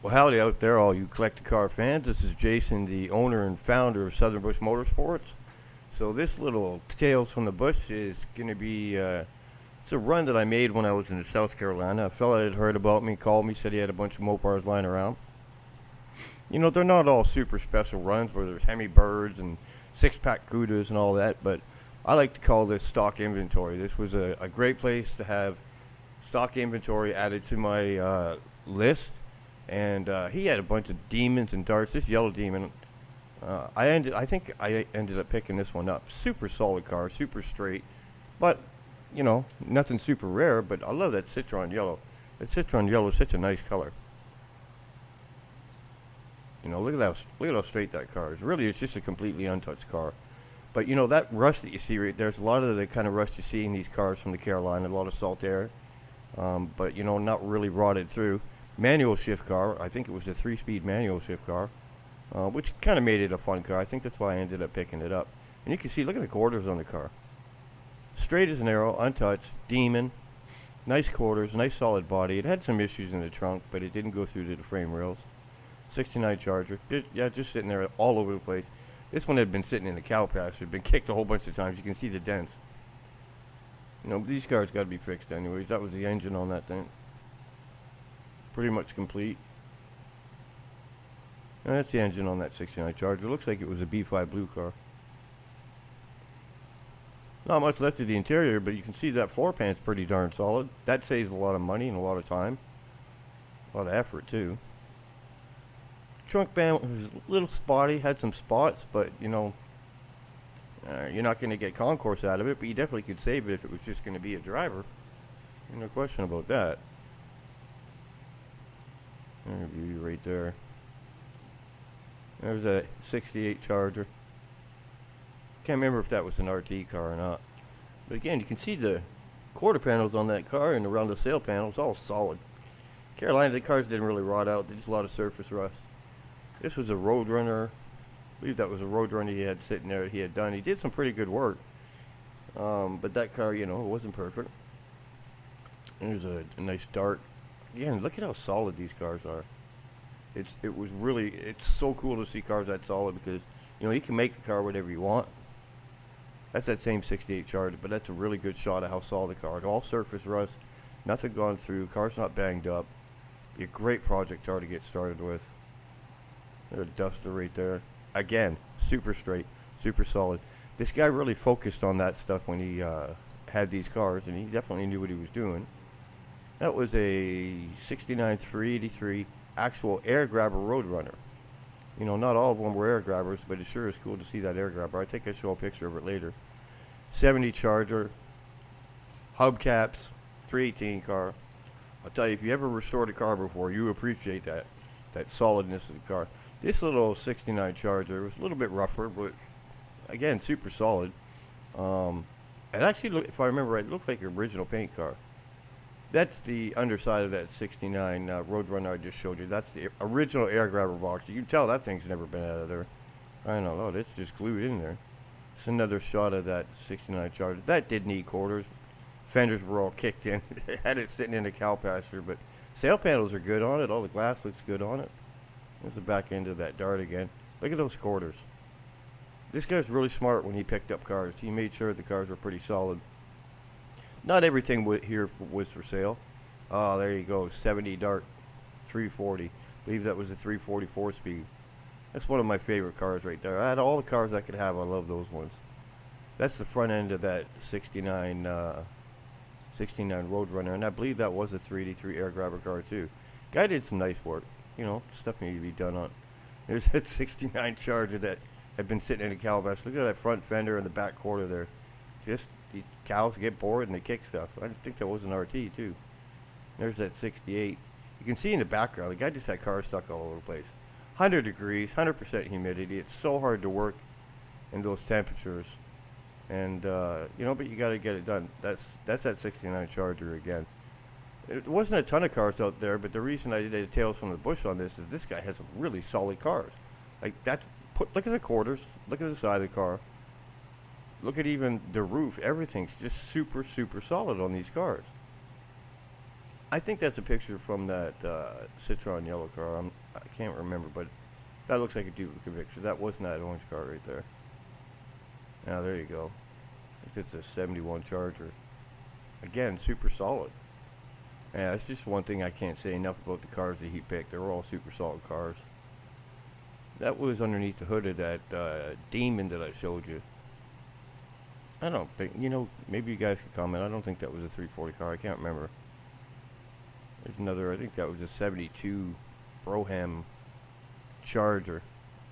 Well, howdy out there, all you collector car fans. This is Jason, the owner and founder of Southern Bush Motorsports. So this little Tales from the Bush is going to be, it's a run that I made when I was in South Carolina. A fella had heard about me, called me, said he had a bunch of Mopars lying around. You know, they're not all super special runs where there's Hemi Birds and six-pack Cudas and all that, but I like to call this stock inventory. This was a great place to have stock inventory added to my list. And he had a bunch of demons and darts. This yellow demon, I think I ended up picking this one up. Super solid car, super straight, but you know, nothing super rare. But I love that Citron yellow. That Citron yellow is such a nice color. You know, look at how straight that car is. Really, it's just a completely untouched car. But you know, that rust that you see right there's a lot of the kind of rust you see in these cars from the Carolina. A lot of salt air, but you know, not really rotted through. Manual shift car. I think it was a 3-speed manual shift car, which kind of made it a fun car. I think that's why I ended up picking it up. And you can see, look at the quarters on the car. Straight as an arrow, untouched, demon, nice quarters, nice solid body. It had some issues in the trunk, but it didn't go through to the frame rails. 69 Charger. Just sitting there all over the place. This one had been sitting in the cow pasture, been kicked a whole bunch of times. You can see the dents. You know, these cars got to be fixed anyways. That was the engine on that thing. Pretty much complete. And that's the engine on that 69 Charger. Looks like it was a B5 blue car. Not much left of the interior, but you can see that floor pan's pretty darn solid. That saves a lot of money and a lot of time. A lot of effort too. Trunk band was a little spotty, had some spots, but you know, you're not going to get concourse out of it, but you definitely could save it if it was just going to be a driver. No question about that. View right there. There's a 68 Charger. Can't remember if that was an RT car or not. But again, you can see the quarter panels on that car and around the sail panels, all solid. Carolina, the cars didn't really rot out. There's just a lot of surface rust. This was a Roadrunner. I believe that was a Roadrunner he had sitting there that he had done. He did some pretty good work. But that car, you know, it wasn't perfect. There's a nice dart. Again, look at how solid these cars are. It's so cool to see cars that solid because, you know, you can make the car whatever you want. That's that same 68 Charger, but that's a really good shot of how solid the car is. All surface rust, nothing gone through, car's not banged up. Be a great project car to get started with. There's a Duster right there. Again, super straight, super solid. This guy really focused on that stuff when he had these cars, and he definitely knew what he was doing. That was a 69 383 actual air grabber Roadrunner. You know, not all of them were air grabbers, but it sure is cool to see that air grabber. I think I'll show a picture of it later. 70 Charger, hubcaps, 318 car. I'll tell you, if you ever restored a car before, you appreciate that solidness of the car. This little 69 Charger was a little bit rougher, but again, super solid. It actually, if I remember right, it looked like an original paint car. That's the underside of that 69 Roadrunner I just showed you. That's the original air grabber box. You can tell that thing's never been out of there. I don't know. It's just glued in there. It's another shot of that 69 Charger. That did need quarters. Fenders were all kicked in. It had it sitting in the cow pasture, but sail panels are good on it. All the glass looks good on it. There's the back end of that dart again. Look at those quarters. This guy's really smart when he picked up cars. He made sure the cars were pretty solid. Not everything here was for sale. Oh, there you go. 70 Dart 340. I believe that was a 344 speed. That's one of my favorite cars right there. I had all the cars I could have. I love those ones. That's the front end of that 69 Roadrunner, and I believe that was a 383 air grabber car too. Guy did some nice work. You know, stuff needed to be done on. There's that 69 Charger that had been sitting in a cow pasture. Look at that front fender and the back quarter there. Just the cows get bored and they kick stuff. I think that was an RT too. There's that 68. You can see in the background, the guy just had cars stuck all over the place. 100 degrees, 100% humidity. It's so hard to work in those temperatures. And, you know, but you got to get it done. That's that 69 Charger again. There wasn't a ton of cars out there, but the reason I did a Tales from the Bush on this is this guy has some really solid cars. Like, look at the quarters. Look at the side of the car. Look at even the roof. Everything's just super, super solid on these cars. I think that's a picture from that Citroen yellow car. I can't remember, but that looks like a duplicate picture. That wasn't that orange car right there. Now there you go. I think it's a 71 Charger. Again, super solid. Yeah, that's just one thing I can't say enough about the cars that he picked. They were all super solid cars. That was underneath the hood of that Demon that I showed you. I don't think, maybe you guys could comment. I don't think that was a 340 car. I can't remember. There's another, I think that was a 72 Brougham Charger.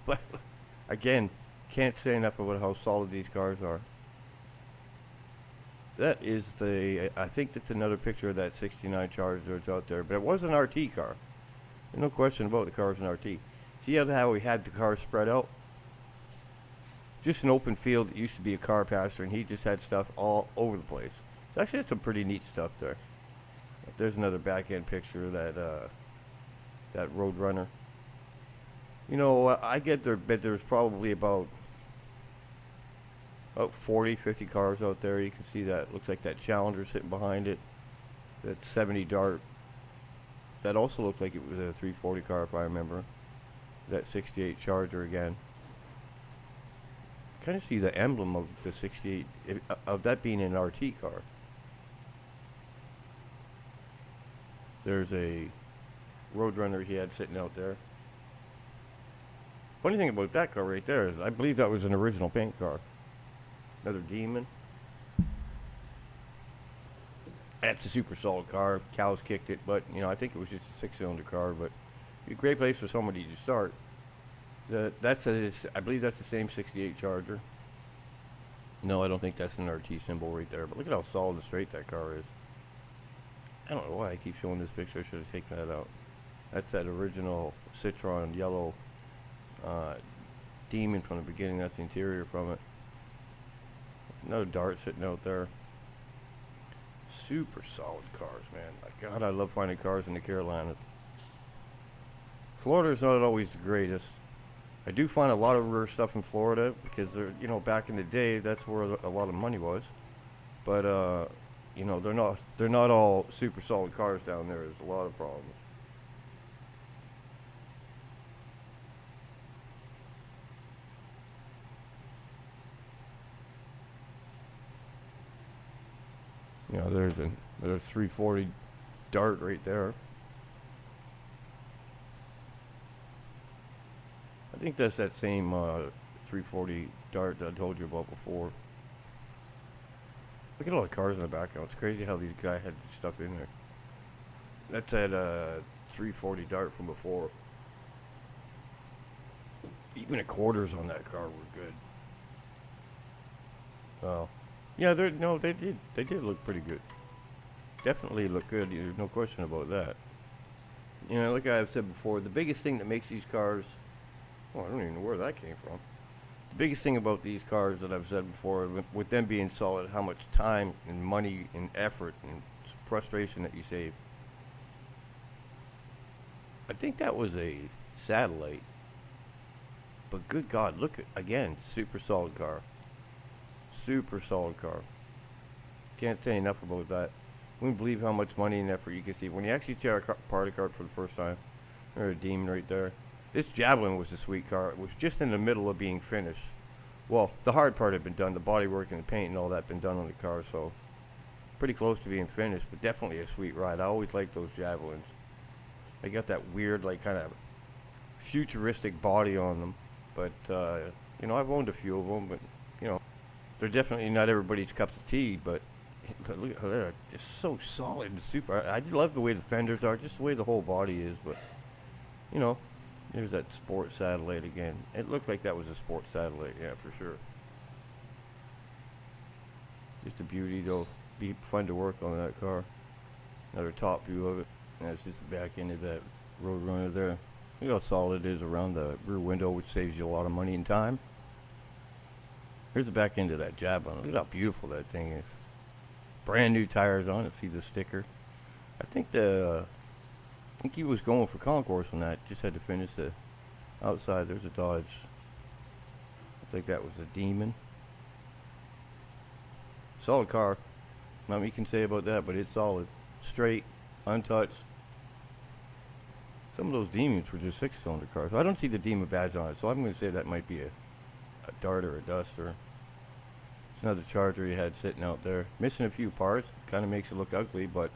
But, again, can't say enough about how solid these cars are. That is I think that's another picture of that 69 Charger that's out there. But it was an RT car. There's no question about the car was an RT. See how we had the car spread out? Just an open field that used to be a car pasture, and he just had stuff all over the place. Actually, that's some pretty neat stuff there. There's another back end picture of that Roadrunner. I get there, but there's probably about 40, 50 cars out there. You can see that. Looks like that Challenger sitting behind it. That 70 Dart. That also looked like it was a 340 car, if I remember. That 68 Charger again. Kind of see the emblem of the 68, of that being an RT car. There's a Roadrunner he had sitting out there. Funny thing about that car right there is I believe that was an original paint car. Another Demon. That's a super solid car. Cows kicked it, but I think it was just a 6-cylinder car. But a great place for somebody to start. I believe that's the same 68 Charger. No, I don't think that's an RT symbol right there. But look at how solid and straight that car is. I don't know why I keep showing this picture. I should have taken that out. That's that original Citroen yellow Demon from the beginning. That's the interior from it. Another Dart sitting out there. Super solid cars, man. God, I love finding cars in the Carolinas. Florida's not always the greatest. I do find a lot of rare stuff in Florida because back in the day, that's where a lot of money was. But they're not all super solid cars down there. There's a lot of problems. There's a 340 Dart right there. I think that's that same 340 Dart that I told you about before. Look at all the cars in the background. It's crazy how these guys had stuff in there. That's that 340 Dart from before. Even the quarters on that car were good. Well, yeah, they did look pretty good. Definitely look good. There's no question about that. Like I've said before, the biggest thing that makes these cars, well, I don't even know where that came from. The biggest thing about these cars that I've said before, with them being solid, how much time and money and effort and frustration that you save. I think that was a Satellite. But good God, look at, again, super solid car. Super solid car. Can't say enough about that. Wouldn't believe how much money and effort you can see when you actually tear apart a car for the first time. There's a Demon right there. This Javelin was a sweet car. It was just in the middle of being finished. Well, the hard part had been done. The bodywork and the paint and all that had been done on the car, so pretty close to being finished, but definitely a sweet ride. I always liked those Javelins. They got that weird, like, kind of futuristic body on them. But, I've owned a few of them, but, they're definitely not everybody's cup of tea, but look at how they're just so solid and super. I love the way the fenders are, just the way the whole body is, but, there's that Sport Satellite again. It looked like that was a Sport Satellite, yeah, for sure. Just a beauty, though. Be fun to work on that car. Another top view of it. That's just the back end of that Roadrunner there. Look how solid it is around the rear window, which saves you a lot of money and time. Here's the back end of that Javelin. Look at how beautiful that thing is. Brand new tires on it. See the sticker. I think he was going for concourse on that. Just had to finish the outside. There's a Dodge. I think that was a Demon. Solid car. Not much you can say about that, but it's solid. Straight. untouched. Some of those Demons were just 6-cylinder cars. I don't see the Demon badge on it, so I'm going to say that might be a Dart or a Duster. It's another Charger he had sitting out there. Missing a few parts. Kind of makes it look ugly, but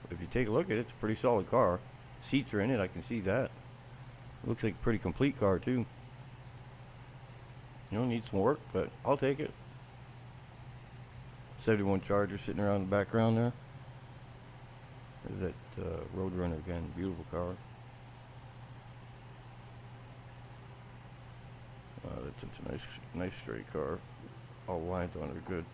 if you take a look at it, it's a pretty solid car. Seats are in it, I can see that. Looks like a pretty complete car, too. You know, needs some work, but I'll take it. 71 Charger sitting around the background there. There's that Roadrunner again. Beautiful car. That's a nice straight car. All lines on it are good.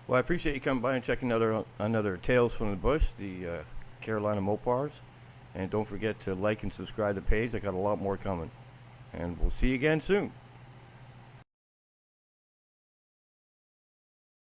Well, I appreciate you coming by and checking another Tales from the Bush, the Carolina Mopars. And don't forget to like and subscribe to the page. I got a lot more coming. And we'll see you again soon.